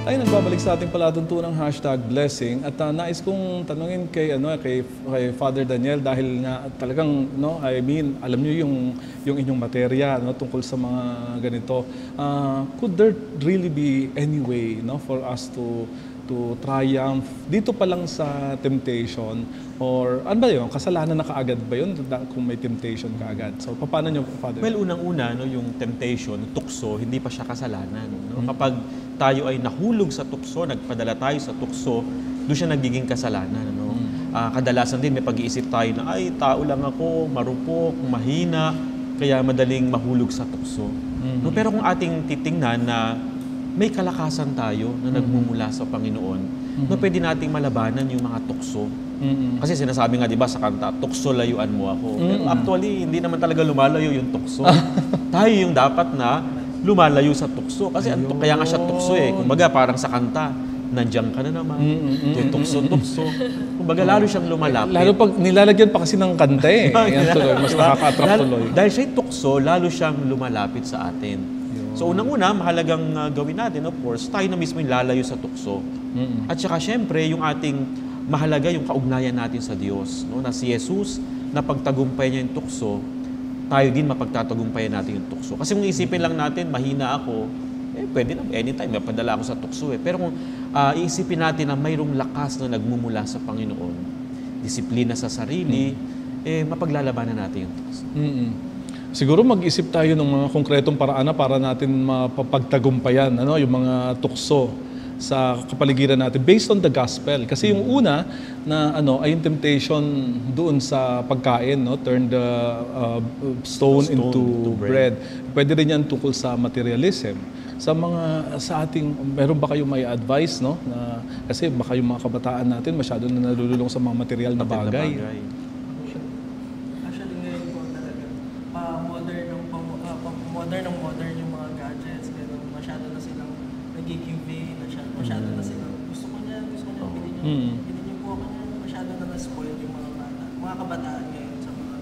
Ay, nagbabalik sa ating palatuntunang #blessing at nais kong tanungin kay Father Daniel dahil nga talagang alam niyo yung inyong materya tungkol sa mga ganito. Could there really be any way for us to triumph dito pa lang sa temptation, or ano ba yun? Kasalanan na kaagad ba yun kung may temptation kaagad? So paano niyo, Father? Well, unang-una, yung temptation, tukso, hindi pa siya kasalanan. Kapag tayo ay nahulog sa tukso, nagpadala tayo sa tukso, doon siya nagiging kasalanan. Kadalasan din may pag-iisip tayo na, ay, tao lang ako, marupok, mahina, kaya madaling mahulog sa tukso. Pero kung ating titingnan na may kalakasan tayo na nagmumula sa Panginoon, pwede nating malabanan yung mga tukso. Kasi sinasabi nga, di ba, sa kanta, tukso layuan mo ako. Pero actually, hindi naman talaga lumalayo yung tukso. Tayo yung dapat na lumalayo sa tukso. Kasi kaya nga siya tukso eh. Kumbaga, parang sa kanta, nandiyan ka na naman. Tukso-tukso. Kumbaga, lalo siyang lumalapit. Lalo pag nilalagyan pa kasi ng kanta eh. Yan tuloy, mas nakaka-attract tuloy. Dahil siya'y tukso, lalo siyang lumalapit sa atin. So unang-una, mahalagang gawin natin, of course, tayo na mismo yung lalayo sa tukso. At saka syempre, yung ating mahalaga yung kaugnayan natin sa Diyos. Na si Jesus, na pagtagumpay niya yung tukso, tayo din mapagtatagumpayan natin yung tukso. Kasi kung isipin lang natin, mahina ako, pwede na, anytime, mapadala ako sa tukso eh. Pero kung iisipin natin na mayroong lakas na nagmumula sa Panginoon, disiplina sa sarili, mapaglalabanan natin yung tukso. Siguro mag-isip tayo ng mga konkretong paraan para natin mapapagtagumpayan yung mga tukso sa kapaligiran natin based on the gospel. Kasi yung una na ay yung temptation doon sa pagkain, turn the stone into bread. Pwede rin yan tungkol sa materialism. Sa ating, meron ba kayong may advice, na kasi baka yung mga kabataan natin masyado na nalululong sa mga material na bagay. Modern yung mga gadgets, pero masyado na silang nagiging vain, masyado na silang gusto ko niya, bilhin niyo po ako niya, masyado na na-spoil yung mga kabataan ngayon sa mga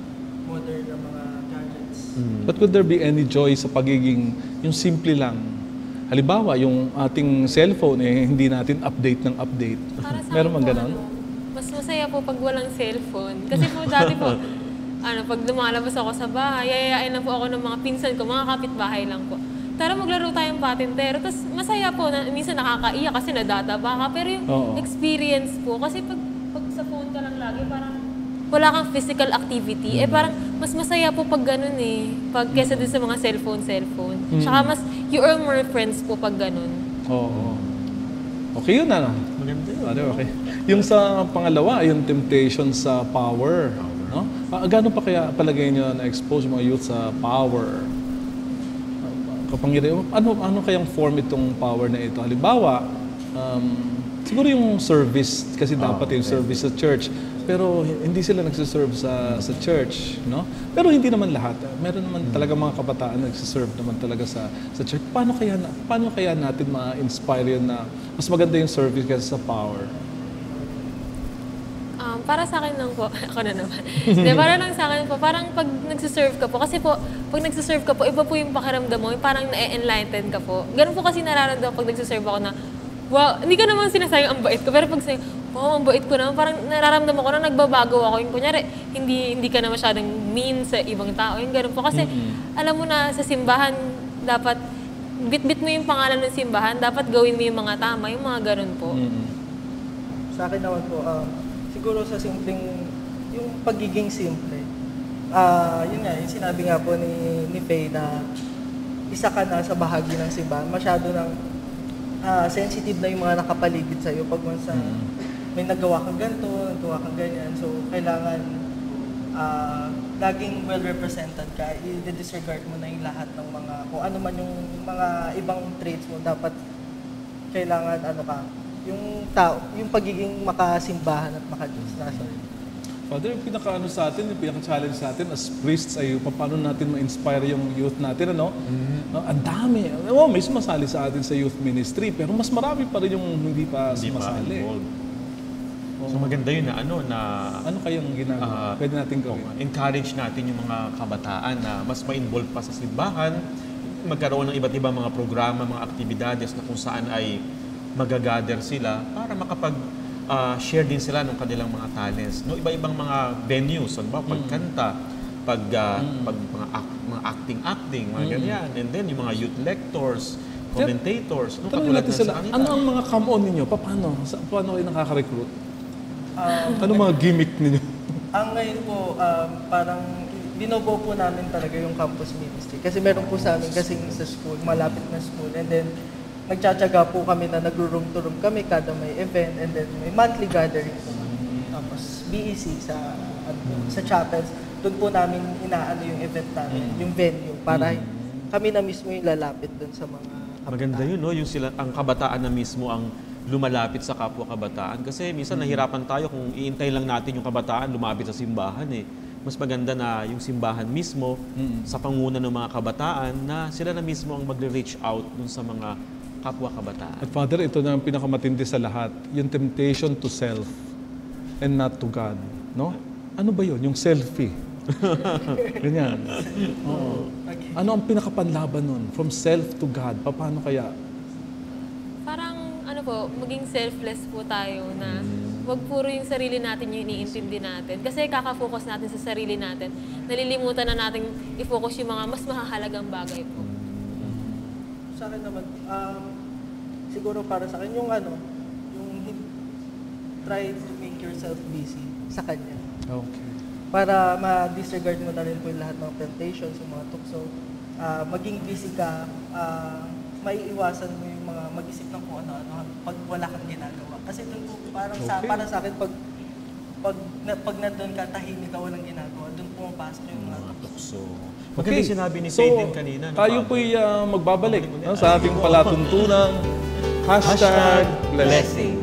modern na mga gadgets. But could there be any joy sa pagiging, yung simple lang? Halimbawa, yung ating cellphone, hindi natin update ng update. Meron bang ganon? Mas masaya po pag walang cellphone. Kasi po dati po, pag lumalabas ako sa bahay, yayayain lang po ako ng mga pinsan ko, mga kapitbahay lang po. Tara maglaro tayong patintero. Tapos masaya po, minsan nakakaiyak kasi nadadaba ka. Pero yung experience po, kasi pag sa phone ka lang lagi, parang wala kang physical activity. Parang mas masaya po pag ganun pag kesa din sa mga cellphone. Tsaka mas, you earn more friends po pag ganun. Oo. Okay yun, Maganda yun. Okay. Yung sa pangalawa, yung temptation sa power. Gaano pa kaya palagay niyo na-expose mga youth sa power? Ano kayang form itong power na ito? Halimbawa, siguro yung service, kasi dapat yung service sa church. Pero hindi sila nagsiserve sa church, Pero hindi naman lahat. Meron naman talaga mga kabataan na nagsiserve naman talaga sa church. Paano kaya natin ma-inspire yun na mas maganda yung service kaysa sa power? Para sa akin lang po, ako na naman. Para lang sa akin po, parang pag nagsiserve ka po, kasi po, pag nagsiserve ka po, iba po yung pakiramdam mo, parang na-enlighten ka po. Ganun po kasi nararamdaman pag nagsiserve ako na, wow, hindi ka naman sinasayang ang bait ko, pero pag sinabi, wow, ang bait ko naman, parang nararamdaman ko na nagbabago ako. Yung kunyari, hindi ka na masyadong mean sa ibang tao. Yung ganun po. Kasi, alam mo na, sa simbahan, dapat, bit-bit mo yung pangalan ng simbahan, dapat gawin mo yung mga tama, yung mga ganun po. Sa akin naman po, siguro sa simpleng, yung pagiging simple. Yun nga, yung sinabi nga po ni Faye na isa ka na sa bahagi ng simbahan, masyado ng sensitive na yung mga nakapaligid sa'yo pag may nagawa kang ganito, nagawa kang ganyan. So, kailangan laging well-represented ka, i-disregard mo na yung lahat ng mga, kung ano man yung mga ibang traits mo, dapat kailangan yung tao, yung pagiging makasimbahan at makadiyos nasa. Father, yung pinaka-challenge sa atin as priests ay paano natin ma-inspire yung youth natin, ang dami. May sumasali sa atin sa youth ministry, pero mas marami pa rin yung hindi pa sumasali. So maganda yun na ano kayang ginagawa? Pwede natin gawin? Encourage natin yung mga kabataan na mas ma-involve pa sa simbahan, magkaroon ng iba't ibang mga programa, mga aktibidades na kung saan ay magagather sila para makapag-share din sila ng kanilang mga talents. No, iba-ibang mga venues, ano ba, pagkanta, mga acting, mga ganyan. And then yung mga youth lectors, commentators, no, Tanungin katulad natin ng sila, sa kanila. ano ang mga come-on ninyo? Paano kayo nakaka-recruit? Ano mga gimmick ninyo? Ang ngayon po, parang binobo po namin talaga yung campus ministry. Kasi meron po sa amin kasing sa school, malapit na school. And then, nagtsatsaga po kami na nagro-room to room kami kada may event. And then, may monthly gathering po kami. Tapos, BEC sa chapels. Doon po namin inaano yung event namin, yung venue. Para kami na mismo yung lalapit doon sa mga kabataan. Maganda yun, no? Yung ang kabataan na mismo ang lumalapit sa kapwa kabataan. Kasi minsan nahirapan tayo kung iintay lang natin yung kabataan lumapit sa simbahan eh. Mas maganda na yung simbahan mismo sa panguna ng mga kabataan na sila na mismo ang magre-reach out dun sa mga kapwa kabataan. At Father, ito na ang pinakamatindi sa lahat, yung temptation to self and not to God. No? Ano ba yun? Yung selfie. Ganyan. Oo. Ano ang pinakapanlaban nun? From self to God. Paano kaya? Parang maging selfless po tayo na wag puro yung sarili natin yung iniintindi natin. Kasi kaka-focus natin sa sarili natin. Nalilimutan na natin i-focus yung mga mas mahahalagang bagay po. Sa akin naman, siguro para sa akin, yung try to make yourself busy sa kanya. Okay. Para ma-disregard mo na rin po yung lahat ng temptations, yung mga tukso. Maging busy ka, maiiwasan mo yung mga mag-isip ng kung ano-ano pag wala kang ginagawa. Kasi doon po, para sa akin, pag nandun ka, tahimik ka, walang ginagawa, doon pumapasok yung mga tukso. Maganda yung sinabi ni Faye din kanina. No, tayo Father? po'y magbabalik sa ating palatuntunang #blessing.